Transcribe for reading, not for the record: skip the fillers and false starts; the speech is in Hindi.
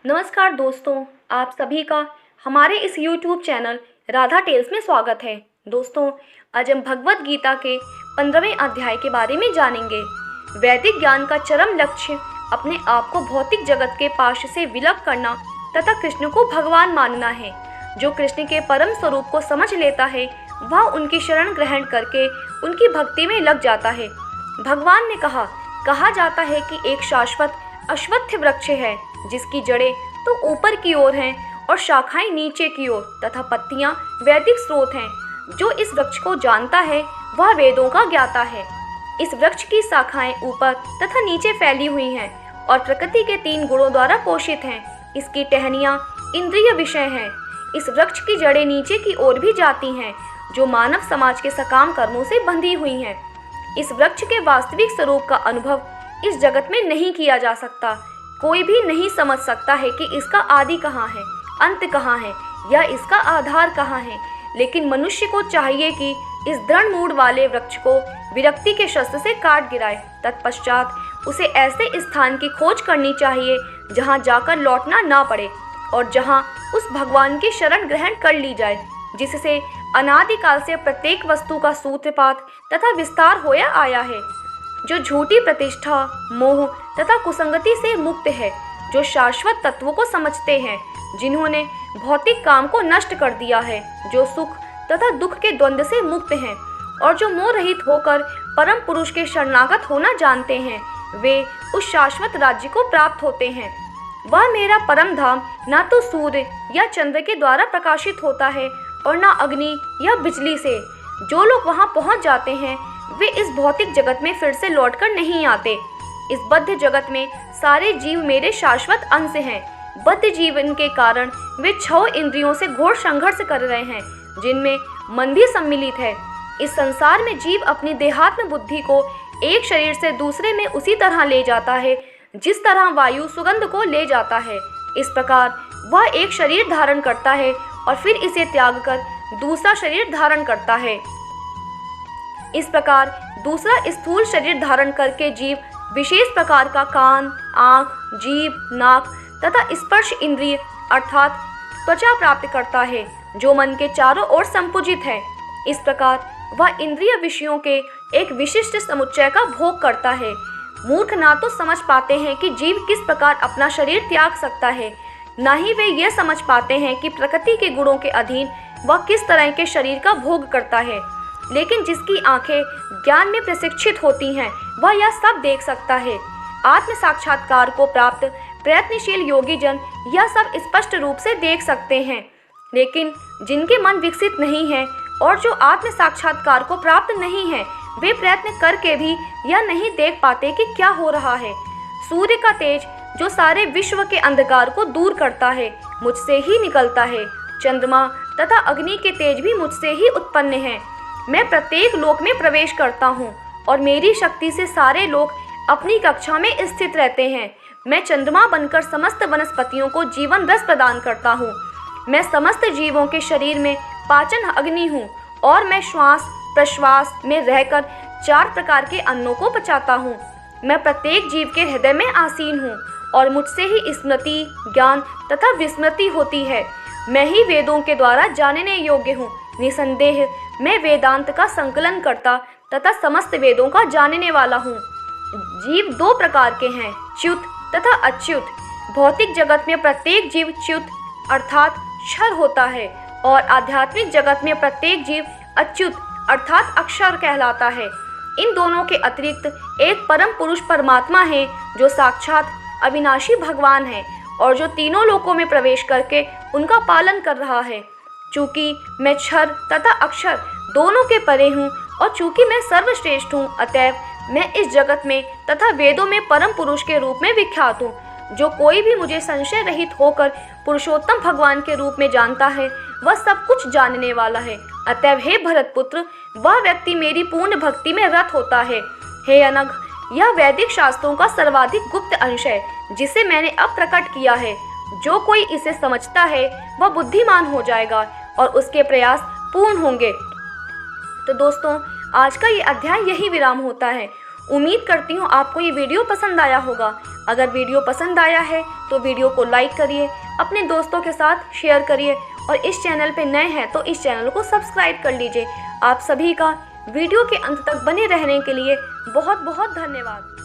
नमस्कार दोस्तों, आप सभी का हमारे इस YouTube चैनल राधा टेल्स में स्वागत है। दोस्तों, आज हम भगवत गीता के 15वें अध्याय के बारे में जानेंगे। वैदिक ज्ञान का चरम लक्ष्य अपने आप को भौतिक जगत के पाश से विलग करना तथा कृष्ण को भगवान मानना है। जो कृष्ण के परम स्वरूप को समझ लेता है वह उनकी शरण ग्रहण करके उनकी भक्ति में लग जाता है। भगवान ने कहा जाता है कि एक शाश्वत अश्वत्थ वृक्ष है जिसकी जड़ें तो ऊपर की ओर हैं और शाखाएं नीचे की ओर तथा पत्तियां वैदिक स्रोत हैं। जो इस वृक्ष को जानता है वह वेदों का ज्ञाता है। इस वृक्ष की शाखाएं ऊपर तथा नीचे फैली हुई हैं और प्रकृति के 3 गुणों द्वारा पोषित हैं। इसकी टहनियां इंद्रिय विषय हैं। इस वृक्ष की जड़ें नीचे की ओर भी जाती हैं जो मानव समाज के सकाम कर्मों से बंधी हुई हैं। इस वृक्ष के वास्तविक स्वरूप का अनुभव इस जगत में नहीं किया जा सकता। कोई भी नहीं समझ सकता है कि इसका आदि कहाँ है, अंत कहाँ है या इसका आधार कहाँ है। लेकिन मनुष्य को चाहिए कि इस दृढ़ मूड वाले वृक्ष को विरक्ति के शस्त्र से काट गिराए। तत्पश्चात उसे ऐसे स्थान की खोज करनी चाहिए जहाँ जाकर लौटना ना पड़े और जहाँ उस भगवान की शरण ग्रहण कर ली जाए जिससे अनादिकाल से प्रत्येक वस्तु का सूत्रपात तथा विस्तार होया आया है। जो झूठी प्रतिष्ठा, मोह तथा कुसंगति से मुक्त है, जो शाश्वत तत्वों को समझते हैं, जिन्होंने भौतिक काम को नष्ट कर दिया है, जो सुख तथा दुख के द्वंद्व से मुक्त हैं और जो मोह रहित होकर परम पुरुष के शरणागत होना जानते हैं, वे उस शाश्वत राज्य को प्राप्त होते हैं। वह मेरा परम धाम ना तो सूर्य या चंद्र के द्वारा प्रकाशित होता है और ना अग्नि या बिजली से। जो लोग वहां पहुंच जाते हैं वे इस भौतिक जगत में फिर से लौटकर नहीं आते। इस बद्ध जगत में सारे जीव मेरे शाश्वत अंश हैं। बद्ध जीवन के कारण वे 6 इंद्रियों से घोर संघर्ष कर रहे हैं जिनमें मन भी सम्मिलित है। इस संसार में जीव अपनी देहात्म बुद्धि को एक शरीर से दूसरे में उसी तरह ले जाता है जिस तरह वायु सुगंध को ले जाता है। इस प्रकार वह एक शरीर धारण करता है और फिर इसे त्याग कर दूसरा शरीर धारण करता है। इस प्रकार दूसरा स्थूल शरीर धारण करके जीव विशेष प्रकार का कान, आँख, जीभ, नाक तथा स्पर्श इंद्रिय अर्थात त्वचा प्राप्त करता है जो मन के चारों ओर संपुजित है। इस प्रकार वह इंद्रिय विषयों के एक विशिष्ट समुच्चय का भोग करता है। मूर्ख ना तो समझ पाते हैं कि जीव किस प्रकार अपना शरीर त्याग सकता है, ना ही वे यह समझ पाते हैं कि प्रकृति के गुणों के अधीन वह किस तरह के शरीर का भोग करता है। लेकिन जिसकी आंखें ज्ञान में प्रशिक्षित होती हैं वह यह सब देख सकता है। आत्म साक्षात्कार को प्राप्त प्रयत्नशील योगी जन यह सब स्पष्ट रूप से देख सकते हैं। लेकिन जिनके मन विकसित नहीं है और जो आत्म साक्षात्कार को प्राप्त नहीं है वे प्रयत्न करके भी यह नहीं देख पाते कि क्या हो रहा है। सूर्य का तेज जो सारे विश्व के अंधकार को दूर करता है मुझसे ही निकलता है। चंद्रमा तथा अग्नि के तेज भी मुझसे ही उत्पन्न हैं। मैं प्रत्येक लोक में प्रवेश करता हूँ और मेरी शक्ति से सारे लोग अपनी कक्षा में स्थित रहते हैं। मैं चंद्रमा बनकर समस्त वनस्पतियों को जीवन रस प्रदान करता हूँ। मैं समस्त जीवों के शरीर में पाचन अग्नि हूँ और मैं श्वास प्रश्वास में रहकर 4 प्रकार के अन्नों को पचाता हूँ। मैं प्रत्येक जीव के हृदय में आसीन हूँ और मुझसे ही स्मृति, ज्ञान तथा विस्मृति होती है। मैं ही वेदों के द्वारा जानने योग्य हूँ। निसंदेह मैं वेदांत का संकलन करता तथा समस्त वेदों का जानने वाला हूँ। जीव 2 प्रकार के हैं, च्युत तथा अच्युत। भौतिक जगत में प्रत्येक जीव च्युत अर्थात क्षर होता है और आध्यात्मिक जगत में प्रत्येक जीव अच्युत अर्थात अक्षर कहलाता है। इन दोनों के अतिरिक्त एक परम पुरुष परमात्मा है जो साक्षात अविनाशी भगवान है और जो तीनों लोकों में प्रवेश करके उनका पालन कर रहा है। चूँकि मैं क्षर तथा अक्षर दोनों के परे हूँ और चूँकि मैं सर्वश्रेष्ठ हूँ, अतएव मैं इस जगत में तथा वेदों में परम पुरुष के रूप में विख्यात हूँ। जो कोई भी मुझे संशय रहित होकर पुरुषोत्तम भगवान के रूप में जानता है वह सब कुछ जानने वाला है। अतएव हे भरतपुत्र, वह व्यक्ति मेरी पूर्ण भक्ति में रत होता है। हे अनघ, यह वैदिक शास्त्रों का सर्वाधिक गुप्त अंश है जिसे मैंने अब प्रकट किया है। जो कोई इसे समझता है वह बुद्धिमान हो जाएगा और उसके प्रयास पूर्ण होंगे। तो दोस्तों, आज का ये अध्याय यही विराम होता है। उम्मीद करती हूँ आपको ये वीडियो पसंद आया होगा। अगर वीडियो पसंद आया है तो वीडियो को लाइक करिए, अपने दोस्तों के साथ शेयर करिए और इस चैनल पे नए हैं तो इस चैनल को सब्सक्राइब कर लीजिए। आप सभी का वीडियो के अंत तक बने रहने के लिए बहुत बहुत धन्यवाद।